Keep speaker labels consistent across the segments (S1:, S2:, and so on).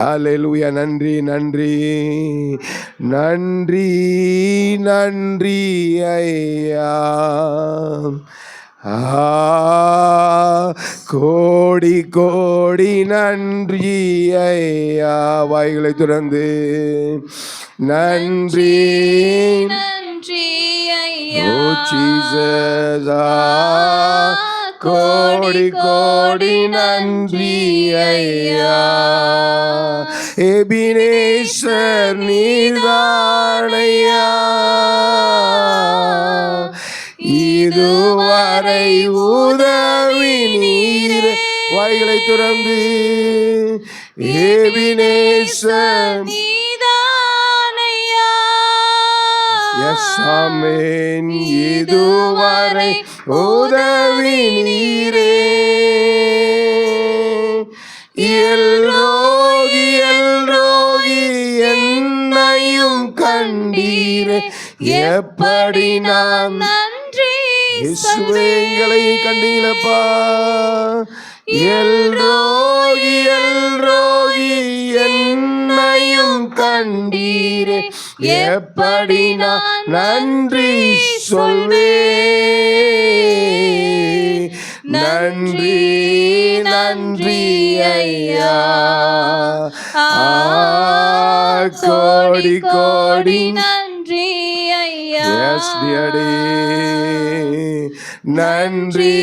S1: அல்லேலூயா. நன்றி நன்றி நன்றி நன்றி ஐயா. கோடி கோடி நன்றி ஐயா. வாய்களை துறந்து நன்றி
S2: நன்றி ஐயா.
S1: ஓ ஜீசஸ், கோடி கோடி நன்றி ஐயா. எபினேசர் நீதானையா, இதுவரை உதவி நீர். வாய்களை துறந்து எபினேசர்
S2: நீதானையா.
S1: எஸ் ஆமென். இதுவரை உதவி நீரே. எல்ரோகி எல்ரோகி என்னையும் கண்டீரே. எப்படி நாம்
S2: நன்றி
S1: எங்களை கண்டீங்களப்பா. எல்ரோகி எல்ரோகி என்னையும் கண்டீரே. எப்படி நான் நன்றி சொல்வே. நன்றி நன்றி ஐயா. கோடி கோடி
S2: நன்றி ஐயா.
S1: எஸ் டியடி. நன்றி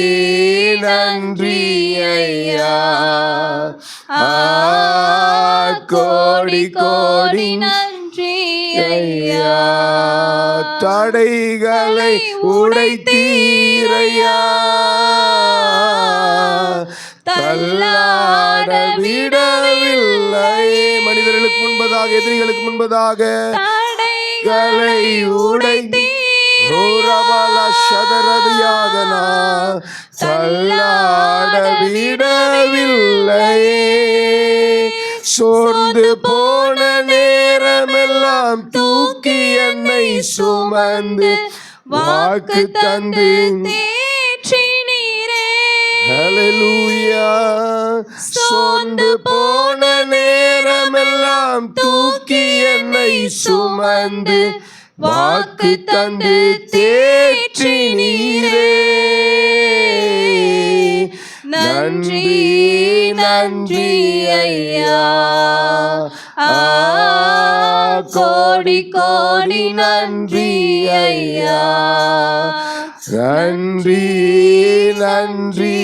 S1: நன்றி ஐயா. கோடி கோடி
S2: நன்றி ஐயா.
S1: தடைகளை உடைத்தீரையா. தள்ளாட விடவில்லை. மனிதர்களுக்கு முன்பதாக, எதிரிகளுக்கு முன்பதாக தடைகளை உடைத்தீ. தள்ளாட விடவில்லை. சோர்ந்து போன நேரமெல்லாம் தூக்கி என்னை சுமந்து வாக்கு தந்து
S2: தேற்றினீரே.
S1: ஹல்லேலூயா. சோர்ந்து போன நேரமெல்லாம் தூக்கி என்னை சுமந்து வாக்கு தந்து தேற்றினீரே. நன்றி நன்றி ஐயா. கோடி கோடி நன்றி ஐயா. நன்றி நன்றி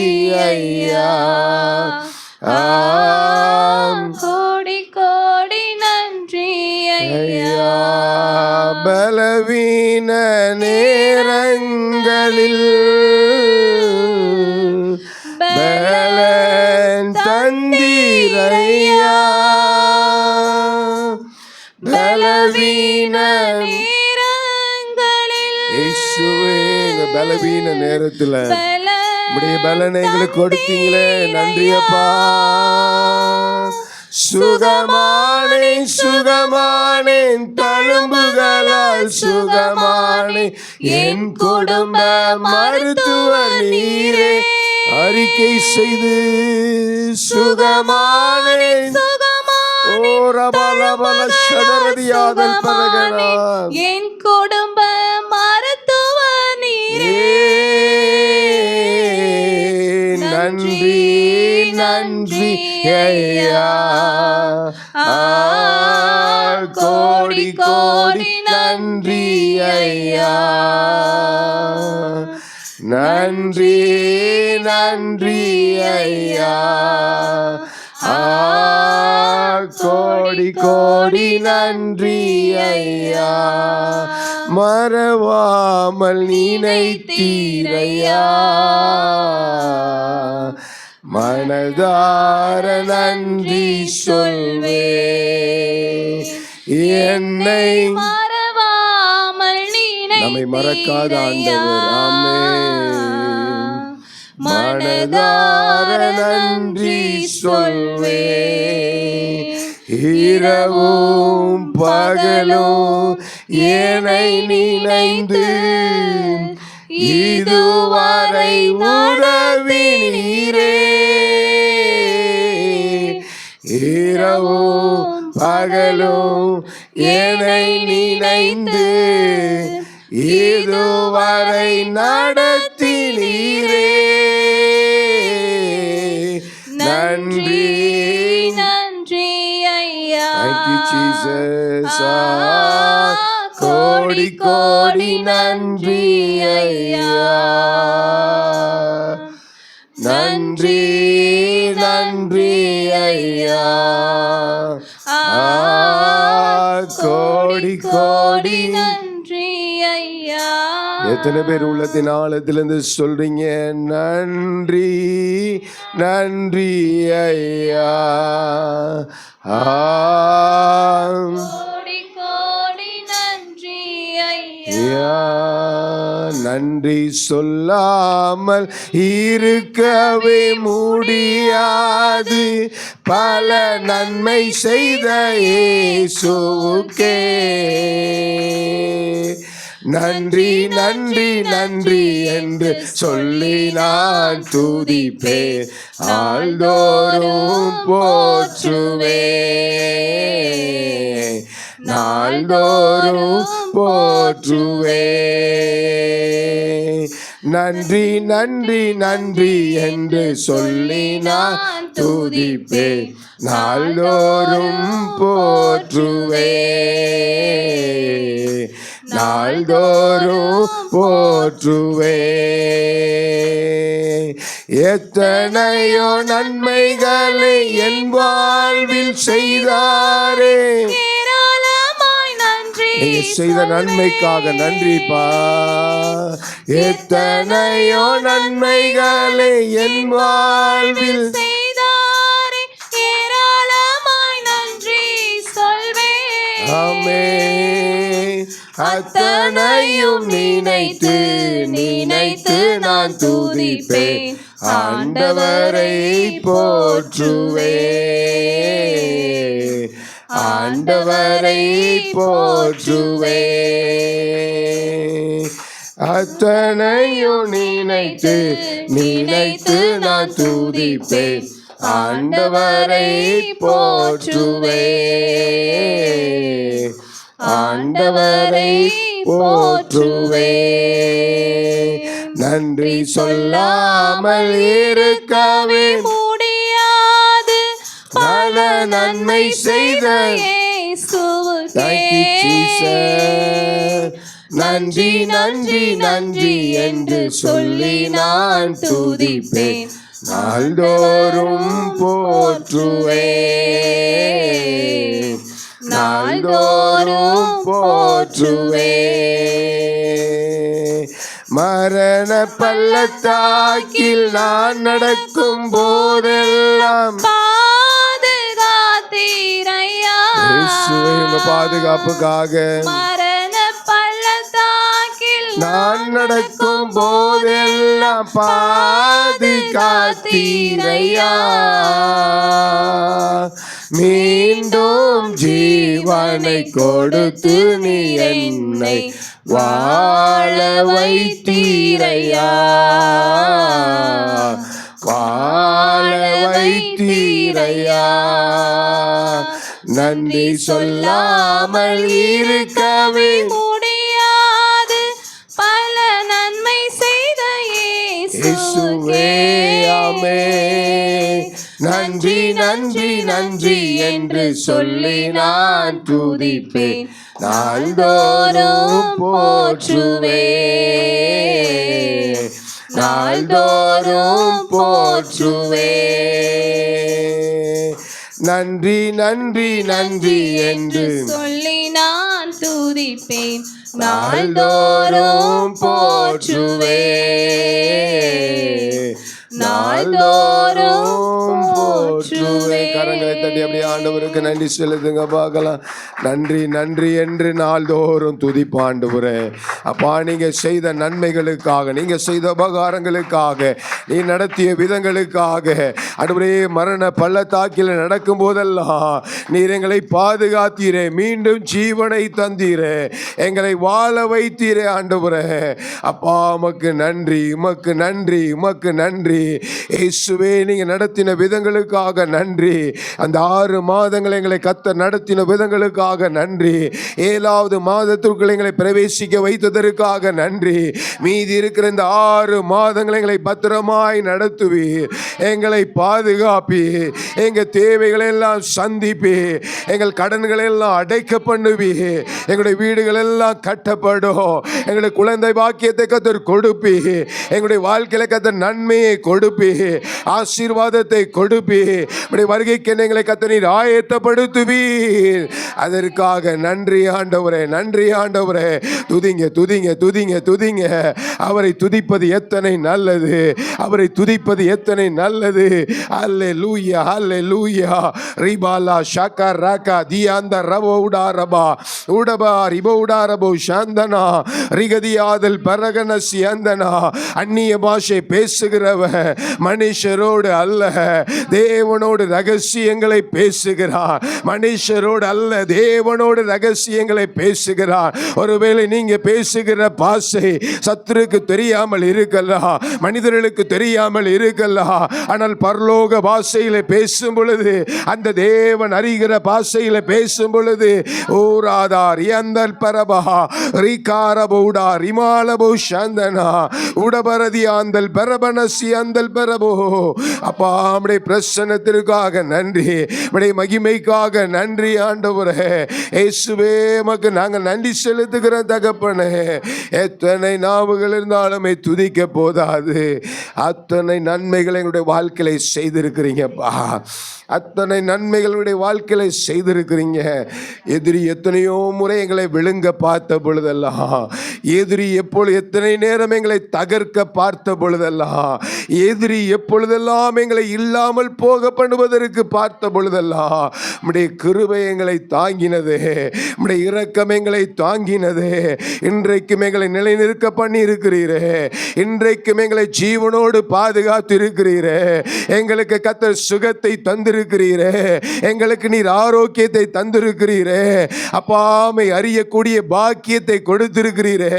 S1: ஐயா.
S2: கோடி கோடி நன்றி ஐயா.
S1: பலவீன நேரங்களில் பலன் தந்தீரையா. பலவீன
S2: நேரங்களில்
S1: இயேசுவே, எங்க பலவீன நேரத்துல உடைய பலனை எங்களுக்கு கொடுத்தீங்களே. நன்றியப்பா. சுகமானேன் சுகமானேன் தழும்புகளால் சுகமானேன். என் குடும்ப மருத்துவ நீரே. அறிக்கை செய்து சுகமானேன்.
S2: என் குடும்ப மருத்துவ நீரே.
S1: நன்றி நன்றி ஐயா. கோடி கோடி நன்றி ஐயா. நன்றி நன்றி ஐயா. கோடி கோடி நன்றி ஐயா. மறவாமல் நினைத்தீரையா. மனதார நன்றி சொல்வே. என்னை
S2: மறவாமல்
S1: நம்மை மறக்காத ஆண்டவர். ஆமென். மனதார நன்றி சொல்வே. இரவும் பகலும் என்னை நினைந்து இதுவரை உதவி நீரே. இரவும் பகலும் என்னை நினைந்து இதுவரை நடத்தினீரே. நன்றி
S2: நன்றி ஐயா.
S1: Thank you, Jesus. கோடி கோடி நன்றி ஐயா. நன்றி நன்றி ஐயா. கோடி கோடி.
S2: நன்றி ஐயா.
S1: எத்தனை பேர் உள்ளத்தின் ஆழத்திலிருந்து சொல்றீங்க நன்றி நன்றி ஐயா.
S2: கோடி கோடி நன்றி ஐயா.
S1: ஐயா, நன்றி சொல்லாமல் இருக்கவே முடியாது. பல நன்மை செய்த இயேசுவுக்கே நன்றி நன்றி நன்றி என்று சொல்லி நான் துதிப்பேன். நாள்தோறும் போற்றுவேன். நாள்தோறும் போற்றுவேன். நன்றி நன்றி நன்றி என்று சொல்லி நான் துதிப்பேன். நாள்தோறும் போற்றுவேன். நாள்தோறும் போற்றுவேன். எத்தனையோ நன்மைகளை என் வாழ்வில் செய்தாரே. நீங்க செய்த நன்மைக்காக நன்றிப்பா. எத்தனையோ நன்மைகளை என் வாழ்வில்
S2: செய்தாரே. ஏராளமாய் நன்றி சொல்வேன்.
S1: ஆமென். அத்தனையும் நினைத்து நினைத்து நான் துதிப்பேன். ஆண்டவரை போற்றுவேன். ஆண்டவரை போற்றுவேன். அத்தனையும் நினைத்து நினைத்து நான் துதிப்பேன். ஆண்டவரை போற்றுவேன். ஆண்டவரை போற்றுவேன். நன்றி சொல்லாமல் இருக்கவே
S2: முடியாது.
S1: பல நன்மை செய்த
S2: இயேசுவுக்கே
S1: நன்றி நன்றி நன்றி என்று சொல்லி நான் துதிப்பேன். நாள்தோறும் போற்றுவேன். நாள்தோறும் போற்றுவேன். மரண பள்ளத்தாக்கில் நான் நடக்கும் போதெல்லாம்
S2: பாதுகாத்தீரையா.
S1: உங்க பாதுகாப்புக்காக
S2: மரண பள்ளத்தாக்கில்
S1: நான் நடக்கும் போதெல்லாம் பாதுகாத்தீரையா. மீண்டும் ஜீவனை கொடுத்து நீ என்னை வாழ வைத்தீரையா. வாழ வைத்தீரையா. நன்றி சொல்லாமல் இருக்கவே
S2: முடியாது. பல நன்மை செய்த இயேசுவே.
S1: ஆமென். நன்றி நன்றி நன்றி என்று சொல்லி நான் துதிப்பேன். நாள்தோறும் போற்றுவேன். நாள்தோறும் போற்றுவேன். நன்றி நன்றி நன்றி என்று
S2: சொல்லி நான் துதிப்பேன்.
S1: நாள்தோறும் போற்றுவேன். நாள்தோறும் போற்றுவேன். கரங்களை தட்டி அப்படியே ஆண்டவருக்கு நன்றி செலுத்துங்க பார்க்கலாம். நன்றி நன்றி என்று நாள்தோறும் துதிப்பு ஆண்டவரே. அப்பா, நீங்க செய்த நன்மைகளுக்காக, நீங்க செய்த உபகாரங்களுக்காக, நீ நடத்திய விதங்களுக்காக ஆண்டவரே, மரண பள்ளத்தாக்கில் நடக்கும் போதெல்லாம் நீர் எங்களை பாதுகாத்தீரே. மீண்டும் ஜீவனை தந்தீரே. எங்களை வாழ வைத்தீரே ஆண்டவரே. அப்பா, உமக்கு நன்றி, உமக்கு நன்றி, உமக்கு நன்றி. நன்றி இயேசுவே. நீங்க நடத்தின விதங்களுக்காக நன்றி. அந்த 6 மாதங்களை எங்களை கர்த்தர் நடத்தின விதங்களுக்காக நன்றி. 7வது மாதத்திற்குள் எங்களை பிரவேசிக்க வைத்ததற்காக நன்றி. மீதி இருக்கிற இந்த 6 மாதங்களை எங்களை பத்திரமாய் நடத்துவீர், எங்களை பாதுகாப்பீர், எங்க தேவைகளை எல்லாம் சந்திப்பீர், எங்கள் கடன்களை எல்லாம் அடைக்க பண்ணுவீர், எங்களுடைய வீடுகள் எல்லாம் கட்டப்படும், எங்களுடைய குழந்தை பாக்கியத்தை கர்த்தர் கொடுப்பீர், எங்களுடைய வாழ்க்கையில கர்த்தர் நன்மையை கொடுப்பீர், ஆசீர்வாதத்தை கொடுப்பீர், உம்முடைய வருகைக்கு எங்களை கர்த்தர் நீர் ஆயத்தப்படுத்துவீர். அதற்காக நன்றி ஆண்டவரே, நன்றி ஆண்டவரே. துதிங்க துதிங்க துதிங்க துதிங்க. அவரை துதிப்பது எத்தனை நல்லது, அவரை துதிப்பது எத்தனை நல்லது. அல்லேலூயா அல்லேலூயா. ரிபாலா ஷாக்கா ராக்கா தியாந்த ரபோ உடாரபா உடபா ரிபோ உடாரபோ சாந்தனா ரிகதியாதல் பரகன சியந்தனா. அந்நிய பாஷை பேசுகிறவன் மனுஷரோடு அல்ல, தேவனோடு ரகசியங்களை பேசுகிறார். மனுஷரோடு அல்ல, தேவனோடு ரகசியங்களை பேசுகிறார். ஒருவேளை நீங்க பேசுகிற பாஷை சத்துருக்கு தெரியாமல் இருக்கலாம், மனிதர்களுக்கு தெரியாமல் இருக்கலாம். ஆனால் பரலோக பாஷையில பேசும் பொழுது, அந்த தேவன் அறிகிற பாஷையில பேசும் பொழுது, ஓராதார் எந்தல் பரபா ரிகாரபோடா ரிமாலபோ சந்தனா உடபரதி ஆந்தல் பரபனசி அந்தல் பரபோ. அப்பா நம்முடைய பிரசன்னத்திற்காக நன்றி, நம்முடைய மகிமைக்காக நன்றி ஆண்டவரே. இயேசுவே மக்கு நாங்கள் நன்றி செலுத்துகிற தகப்பனே. எத்தனை நாவுகள் இருந்தாலுமே துதிக்க போதாது. அத்தனை நன்மைகளை எங்களுடைய வாழ்க்கையில செய்திருக்கிறீங்கப்பா, அத்தனை நன்மைகளுடைய வாழ்க்கையில செய்திருக்கிறீங்க. எதிரி எத்தனையோ முறை எங்களை விழுங்க பார்த்த பொழுதெல்லாம், எதிரி எப்பொழுது எத்தனை நேரம் எங்களை தகர்க்க பார்த்த பொழுதெல்லாம், எதிரி எப்பொழுதெல்லாம் எங்களை இல்லாமல் போக பண்ணுவதற்கு பார்த்த பொழுதெல்லாம், உம்முடைய கிருபை எங்களை தாங்கினது, உம்முடைய இரக்கம் எங்களை தாங்கினது. இன்றைக்கும் எங்களை நிலைநிற்க பண்ணி இருக்கிறீரே, இன்றைக்கும் எங்களை ஜீவனோடு பாதுகாத்து இருக்கிறீரே. எங்களுக்கு கர்த்தர் சுகத்தை தந்திருக்கிறீரே, எங்களுக்கு நீர் ஆரோக்கியத்தை தந்திருக்கிறீரே. அப்பாமை அறியக்கூடிய பாக்கியத்தை கொடுத்திருக்கிறீரே,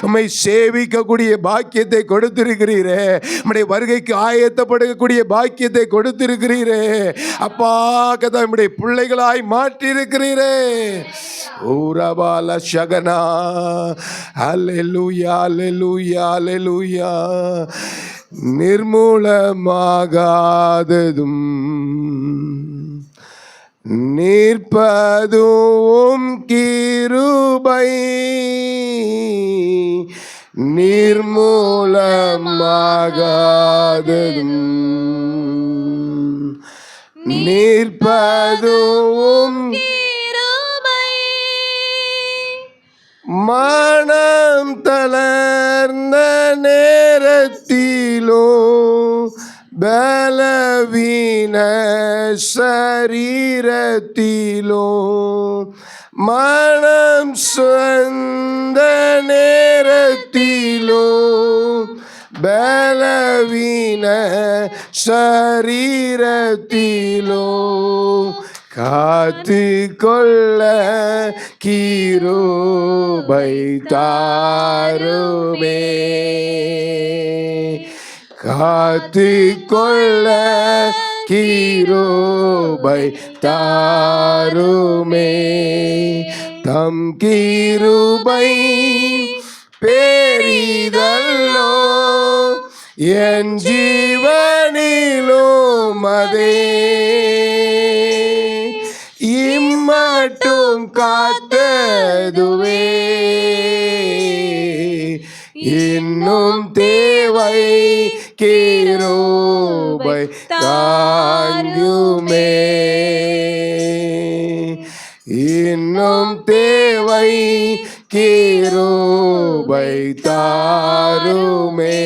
S1: உம்மை சேவிக்கக்கூடிய பாக்கியத்தை கொடுத்திருக்கிறீரே, உம்முடைய வருகைக்கு ஆயத்தப்படக்கூடிய பாக்கியத்தை கொடுத்திருக்கிறீரே. அப்பா கதா நம்முடைய பிள்ளைகளாய் மாற்றி இருக்கிறீரே. ஊரபால சகனா அல்லேலூயா அல்லேலூயா அல்லேலூயா. நிர்மூலமாகாததும் நிற்பதும் கிருபை, நிர்மூலமாகாததும் நிற்பதும் மனம் தளர்ந்த நேரத்திலோ பலவீன சரீரத்திலோ, மனம் சொந்த நேரத்திலோ பலவீன சரீரத்திலோ, காத்து கொள்ள கிருபை தாருமே, காத்து கொள்ள கிருபை தாருமே. தம் கிருபை பெரிதல்லோ என் ஜீவனிலும் அதே, இம்மட்டும் காத்ததுவே இன்னும் தேவை கிருபை தாங்குமே, இன்னும் தேவை கிருபை தாருமே.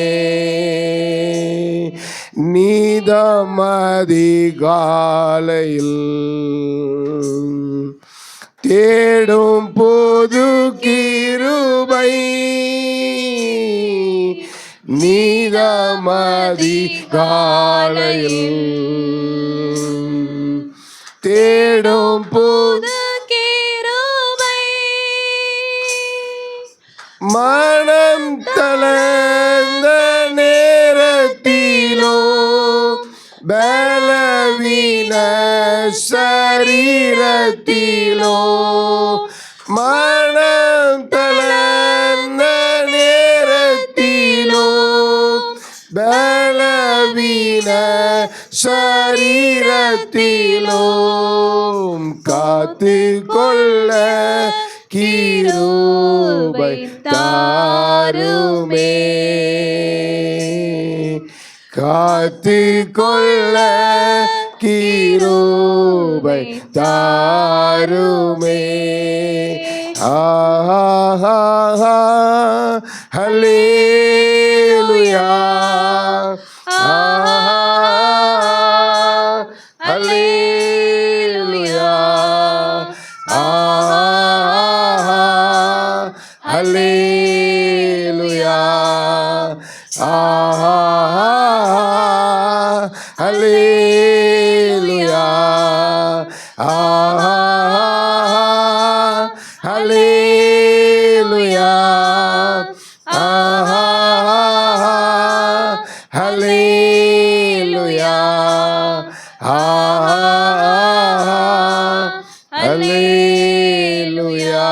S1: நீதம் அதிகாலையில் தேடும் போது கிருபை, நீதம் அதிகாலையில் தேடும் போது மனம் தளர்ந்த நேரத்திலோ பலவீன சரீரத்திலோ மனம் தளர்ந்த நேரத்திலோ பலவீன சரீரத்திலோ காத்து கொள்ள கிருபை தாருமே காத்து கொள்ள கிருபை தாருமே ஆஹா ஹல்லேலூயா ஆஹா ஹல்லேலூயா ஆஹா ஹல்லேலூயா ஆஹா ஹல்லேலூயா ஆஹா ஹல்லேலூயா ஆஹா ஹல்லேலூயா ஆஹா ஹல்லேலூயா